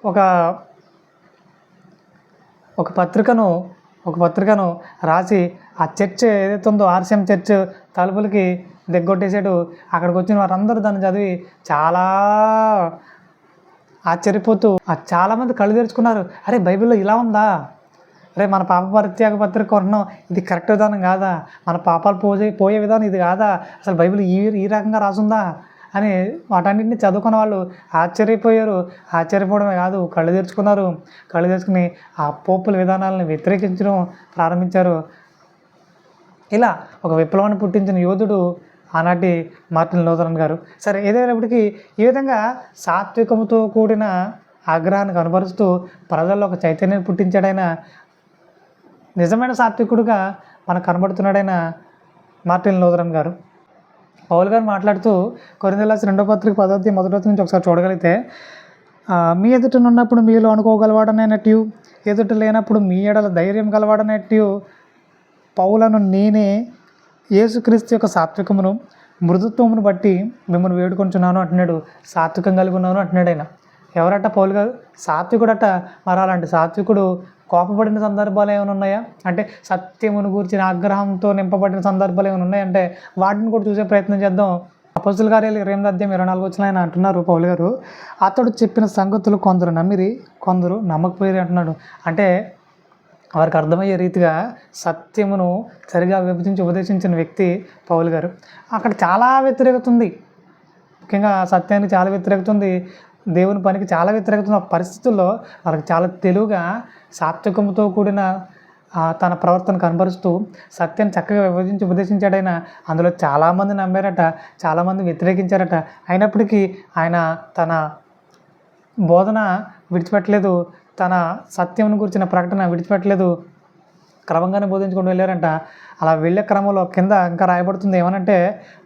ఒక పత్రికను రాసి ఆ చర్చ్ ఏదైతే ఉందో RCM చర్చ్ తలుపులకి దిగ్గొట్టేసాడు. అక్కడికి వచ్చిన వారందరూ దాన్ని చదివి చాలా ఆశ్చర్యపోతూ చాలామంది కళ్ళు తెరుచుకున్నారు. అరే బైబిల్లో ఇలా ఉందా, అరే మన పాప పరిత్యాగ పత్రిక కొన్నాం, ఇది కరెక్ట్ విధానం కాదా, మన పాపాలు పోయే విధానం ఇది కాదా, అసలు బైబిల్ ఈ రకంగా రాసుందా అని వాటన్నింటినీ చదువుకున్న వాళ్ళు ఆశ్చర్యపోయారు. ఆశ్చర్యపోవడమే కాదు, కళ్ళు తెరుచుకుని ఆ పోపుల విధానాలను వ్యతిరేకించడం ప్రారంభించారు. ఇలా ఒక విప్లవాన్ని పుట్టించిన యోధుడు ఆనాటి మార్టిన్ లూథర్ గారు. సరే, ఏదైనప్పటికీ ఈ విధంగా సాత్వికంతో కూడిన ఆగ్రహాన్ని కనబరుస్తూ ప్రజల్లో ఒక చైతన్యాన్ని పుట్టించాడైన నిజమైన సాత్వికుడుగా మనకు కనబడుతున్నాడైన మార్టిన్ లూథర్ గారు. పౌలు గారు మాట్లాడుతూ కొరింథీయులకు రాసిన 2వ పత్రిక 10వ అధ్యాయం 1వ వచనం నుంచి ఒకసారి చూడగలిగితే, మీ ఎదుటనున్నప్పుడు మీలో అనుకోగలవాడనట్టు, ఎదుట లేనప్పుడు మీ ఎడల ధైర్యం గలవాడనట్టు పౌలను నేనే యేసుక్రీస్తు యొక్క సాత్వికమును మృదుత్వమును బట్టి మిమ్మల్ని వేడుకొంచున్నాను అంటున్నాడు. సాత్వికం కలిగి ఉన్నాను అంటున్నాడు ఆయన. ఎవరట? పౌలు గారు సాత్వికుడట. మరి అలాంటి సాత్వికుడు కోపపడిన సందర్భాలు ఏమైనా ఉన్నాయా అంటే, సత్యమును గూర్చిన ఆగ్రహంతో నింపబడిన సందర్భాలు ఏమైనా ఉన్నాయంటే వాటిని కూడా చూసే ప్రయత్నం చేద్దాం. అపోస్తుల కార్యాలు 28వ అధ్యాయం 24వ వచనం ఆయన అంటున్నారు పౌలు గారు, అతడు చెప్పిన సంగతులు కొందరు నమ్మిరి, కొందరు నమ్మకపోయి అంటున్నాడు. అంటే వారికి అర్థమయ్యే రీతిగా సత్యమును సరిగా విభజించి ఉపదేశించిన వ్యక్తి పౌలు గారు. అక్కడ చాలా వ్యతిరేకత ఉంది, ముఖ్యంగా సత్యానికి చాలా వ్యతిరేకత ఉంది, దేవుని పనికి చాలా వ్యతిరేకత ఉన్న పరిస్థితుల్లో వాళ్ళకి చాలా తెలివిగా సాత్వికంతో కూడిన తన ప్రవర్తన కనబరుస్తూ సత్యాన్ని చక్కగా విభజించి ఉపదేశించాడైనా. అందులో చాలామంది నమ్మారట, చాలామంది వ్యతిరేకించారట. అయినప్పటికీ ఆయన తన బోధన విడిచిపెట్టలేదు, తన సత్యం గురించిన ప్రకటన విడిచిపెట్టలేదు, క్రమంగానే బోధించుకుంటూ వెళ్ళారంట. అలా వెళ్ళే క్రమంలో కింద ఇంకా రాయబడుతుంది ఏమనంటే,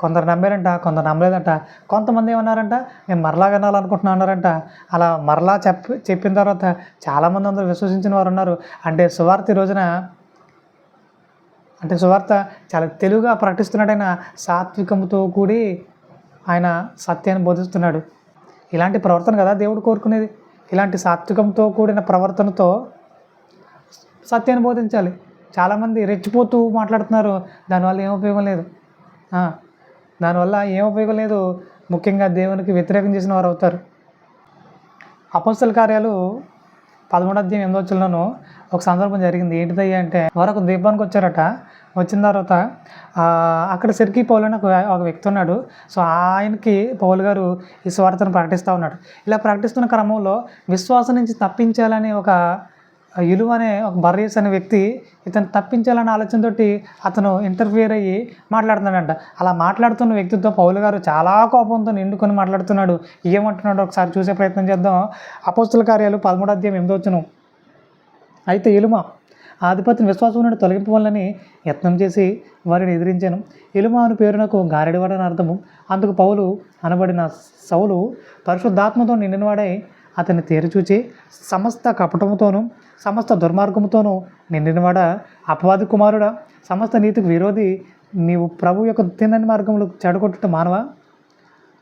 కొందరు నమ్మారంట, కొందరు నమ్మలేదంట. కొంతమంది ఏమన్నారంట, నేను మరలా వినాలనుకుంటున్నా అన్నారంట. అలా మరలా చెప్పిన తర్వాత చాలామంది అందరూ విశ్వసించిన వారు ఉన్నారు. అంటే సువార్త చాలా తెలుగుగా ప్రకటిస్తున్నాడైన సాత్వికంతో కూడి ఆయన సత్యాన్ని బోధిస్తున్నాడు. ఇలాంటి ప్రవర్తన కదా దేవుడు కోరుకునేది. ఇలాంటి సాత్వికంతో కూడిన ప్రవర్తనతో సత్యాన్ని బోధించాలి. చాలామంది రెచ్చిపోతూ మాట్లాడుతున్నారు, దానివల్ల ఏం ఉపయోగం లేదు. ముఖ్యంగా దేవునికి వ్యతిరేకం చేసిన వారు అవుతారు. అపోస్తల కార్యాలు 13వ అధ్యాయం 8వ వచనంలోనూ ఒక సందర్భం జరిగింది. ఏంటిదయ్యా అంటే వారు ఒక ద్వీపానికి వచ్చారట. వచ్చిన తర్వాత అక్కడ సెర్గీ పౌలు అని ఒక వ్యక్తి ఉన్నాడు. సో ఆయనకి పౌలు గారు ఈ సువార్తను ప్రకటిస్తూ ఉన్నాడు. ఇలా ప్రకటిస్తున్న క్రమంలో విశ్వాసం నుంచి తప్పించాలని ఒక యులువ అనే ఒక బర్రీస్ అనే వ్యక్తి ఇతను తప్పించాలనే ఆలోచనతోటి అతను ఇంటర్ఫియర్ అయ్యి మాట్లాడుతున్నాడంట. అలా మాట్లాడుతున్న వ్యక్తితో పౌలు గారు చాలా కోపంతో నిండుకొని మాట్లాడుతున్నాడు. ఏమంటున్నాడు ఒకసారి చూసే ప్రయత్నం చేద్దాం. అపోస్తుల కార్యాలు 13వ అధ్యాయం 8వ వచనం. అయితే యులుమ ఆధిపత్యం విశ్వాసం నుండి తొలగింపవాలని యత్నం చేసి వారిని ఎదిరించాను. యులుమ అని పేరునకు గారెడివాడని అర్థము. అందుకు పౌలు అనబడిన సౌలు పరిశుద్ధాత్మతో నిండినవాడై అతన్ని తేరిచూచి సమస్త కపటముతోనూ సమస్త దుర్మార్గముతోనూ నిండినవాడ, అపవాది కుమారుడా, సమస్త నీతికి విరోధి, నీవు ప్రభు యొక్క తిన్నని మార్గములు చెడగొట్టుట మానవా?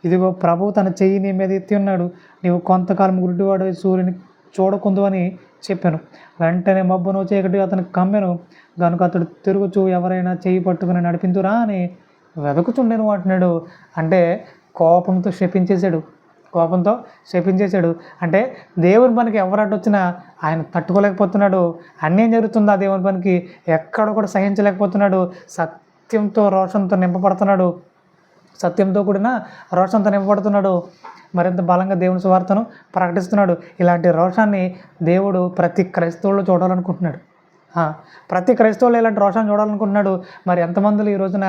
ఇదిగో ప్రభువు తన చెయ్యి నీ మీద ఎత్తి ఉన్నాడు. నీవు కొంతకాలం గుడ్డివాడు సూర్యుని చూడకుందు అని చెప్పాను. వెంటనే మబ్బును చీకటి అతనికి కమ్మెను. కనుక అతడు తిరుగుచూ ఎవరైనా చెయ్యి పట్టుకుని నడిపించురా అని వెదకుచుండెను అంటున్నాడు. అంటే కోపంతో శపించేశాడు. అంటే దేవుని పనికి ఎవరు అడ్డొచ్చినా ఆయన తట్టుకోలేకపోతున్నాడు. అన్నేం జరుగుతుందో ఆ దేవుని పనికి ఎక్కడ కూడా సహించలేకపోతున్నాడు. సత్యంతో రోషంతో నింపబడుతున్నాడు. సత్యంతో కూడిన రోషంతో నింపబడుతున్నాడు. మరింత బలంగా దేవుని సువార్తను ప్రకటిస్తున్నాడు. ఇలాంటి రోషాన్ని దేవుడు ప్రతి క్రైస్తవుల్లో చూడాలనుకుంటున్నాడు. ప్రతి క్రైస్తవులు ఇలాంటి రోషాన్ని చూడాలనుకుంటున్నాడు. మరి ఎంతమందిలో ఈ రోజున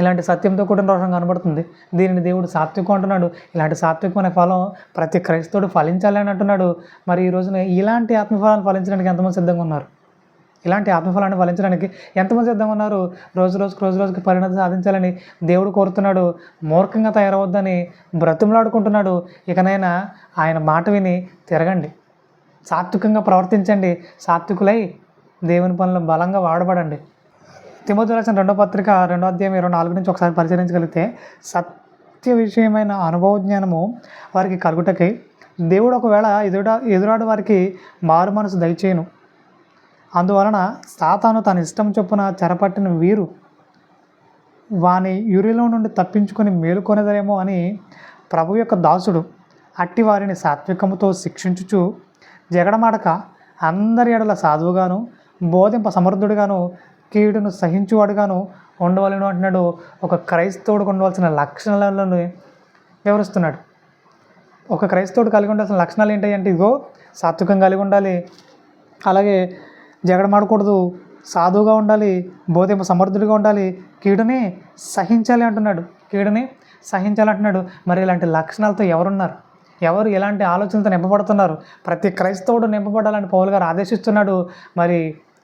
ఇలాంటి సత్యంతో కూడిన రోషం కనబడుతుంది? దీనిని దేవుడు సాత్వికం అంటున్నాడు. ఇలాంటి సాత్వికం అనే ఫలం ప్రతి క్రైస్తవుడు ఫలించాలి అని అంటున్నాడు. మరి ఈ రోజున ఇలాంటి ఆత్మఫలాన్ని ఫలించడానికి ఎంతమంది సిద్ధంగా ఉన్నారు? ఇలాంటి ఆత్మఫలాన్ని ఫలించడానికి ఎంతమంది సిద్ధంగా ఉన్నారు? రోజు రోజుకి పరిణతి సాధించాలని దేవుడు కోరుతున్నాడు. మూర్ఖంగా తయారవద్దని బ్రతిమలాడుకుంటున్నాడు. ఇకనైనా ఆయన మాట విని తిరగండి, సాత్వికంగా ప్రవర్తించండి, సాత్వికులై దేవుని పనులు బలంగా వాడబడండి. తిమోతి రాసిన 2వ పత్రిక 2వ అధ్యాయం 24 నుంచి ఒకసారి పరిశీలించగలిగితే, సత్య విషయమైన అనుభవ జ్ఞానము వారికి కలుగుటకై దేవుడు ఒకవేళ ఎదురాడు వారికి మారు మనసు దయచేయను. అందువలన సాతాను తన ఇష్టం చొప్పున చెరపట్టిన వీరు వాని యురిలో నుండి తప్పించుకొని మేలుకొనేదరేమో అని ప్రభు యొక్క దాసుడు అట్టి వారిని సాత్వికముతో శిక్షించుచు జగడమాడక అందరి ఎడల సాధువుగాను బోధింప సమర్థుడిగాను కీడును సహించువాడుగాను ఉండవలను అంటున్నాడు. ఒక క్రైస్తవుడికి ఉండవలసిన లక్షణాలను వివరిస్తున్నాడు. ఒక క్రైస్తవుడు కలిగి ఉండాల్సిన లక్షణాలు ఏంటి అంటే, ఇదిగో సాత్వికం కలిగి ఉండాలి, అలాగే జగడమాడకూడదు, సాధువుగా ఉండాలి, బోధింప సమర్థుడిగా ఉండాలి, కీడుని సహించాలి అంటున్నాడు. మరి ఇలాంటి లక్షణాలతో ఎవరున్నారు? ఎవరు ఎలాంటి ఆలోచనలతో నింపబడుతున్నారు? ప్రతి క్రైస్తవుడు నింపబడాలని పౌలు గారు ఆదేశిస్తున్నాడు. మరి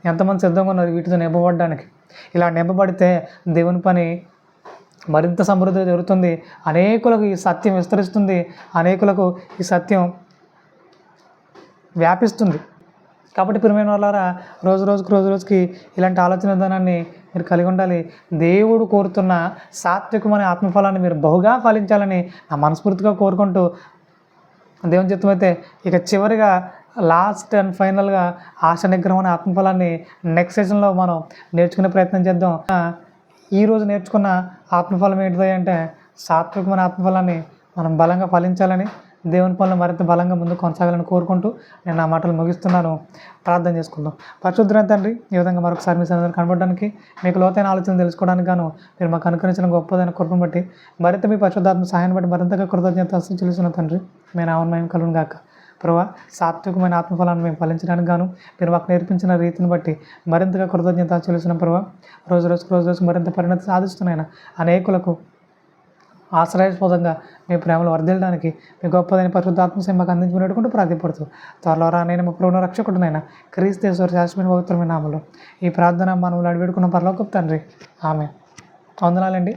ఎంతమంది సిద్ధంగా ఉన్నారు వీటితో నింపబడడానికి? ఇలా నింపబడితే దేవుని పని మరింత సమృద్ధిగా జరుగుతుంది. అనేకులకు ఈ సత్యం విస్తరిస్తుంది. అనేకులకు ఈ సత్యం వ్యాపిస్తుంది. కాబట్టి ప్రియమైన వాళ్ళారా, రోజు రోజుకి ఇలాంటి ఆలోచన విధానాన్ని మీరు కలిగి ఉండాలి. దేవుడు కోరుతున్న సాత్వికమైన ఆత్మఫలాన్ని మీరు బహుగా ఫలించాలని నా మనస్ఫూర్తిగా కోరుకుంటూ, దేవుని చిత్తమైతే ఇక చివరిగా లాస్ట్ అండ్ ఫైనల్గా ఆశ నిగ్రహం అనే ఆత్మఫలాన్ని నెక్స్ట్ సెషన్లో మనం నేర్చుకునే ప్రయత్నం చేద్దాం. ఈరోజు నేర్చుకున్న ఆత్మఫలం ఏంటిది అంటే, సాత్వికమైన ఆత్మఫలాన్ని మనం బలంగా ఫలించాలని, దేవుని పనులు మరింత బలంగా ముందుకు కొనసాగాలని కోరుకుంటూ నేను నా మాటలు ముగిస్తున్నాను. ప్రార్థన చేసుకుందాం. పరిశుద్ధుడైన తండ్రి, ఈ విధంగా మరొకసారి మీ సన్నిధిలో కనబడడానికి, మీకు లోతైన ఆలోచనలు తెలుసుకోవడానికి గాను మీరు మాకు అనుకరించిన గొప్పదైన కృపను బట్టి, మరింత మీ పరిశుద్ధాత్మ సహాయాన్ని బట్టి మరింతగా కృతజ్ఞత చెల్లిస్తున్న తండ్రి, మీ నామమున మహిమ కలుగును గాక. ప్రభువా, సాత్వికమైన ఆత్మఫలాన్ని మేము ఫలించడానికి గాను మీరు మాకు నేర్పించిన రీతిని బట్టి మరింతగా కృతజ్ఞత చెల్లిస్తున్న ప్రభువా, రోజు మరింత పరిణతి సాధిస్తున్నాయన అనేకులకు ఆశ్రయాస్పదంగా మీ ప్రేమలు వర్ధిల్లడానికి మీ గొప్పదైన పరిశుద్ధాత్మ మాకు అందించుకునేట్టుకుంటూ ప్రార్థిపడుతూ త్వరలో రానైనా మా ప్రభువును రక్షకుడునైనా క్రీస్తు శాశ్వత పవిత్రమైన నామములో ఈ ప్రార్థన మనములు అడివేడుకున్న పరలోకపు తండ్రి, ఆమేన్. వందనాలండి.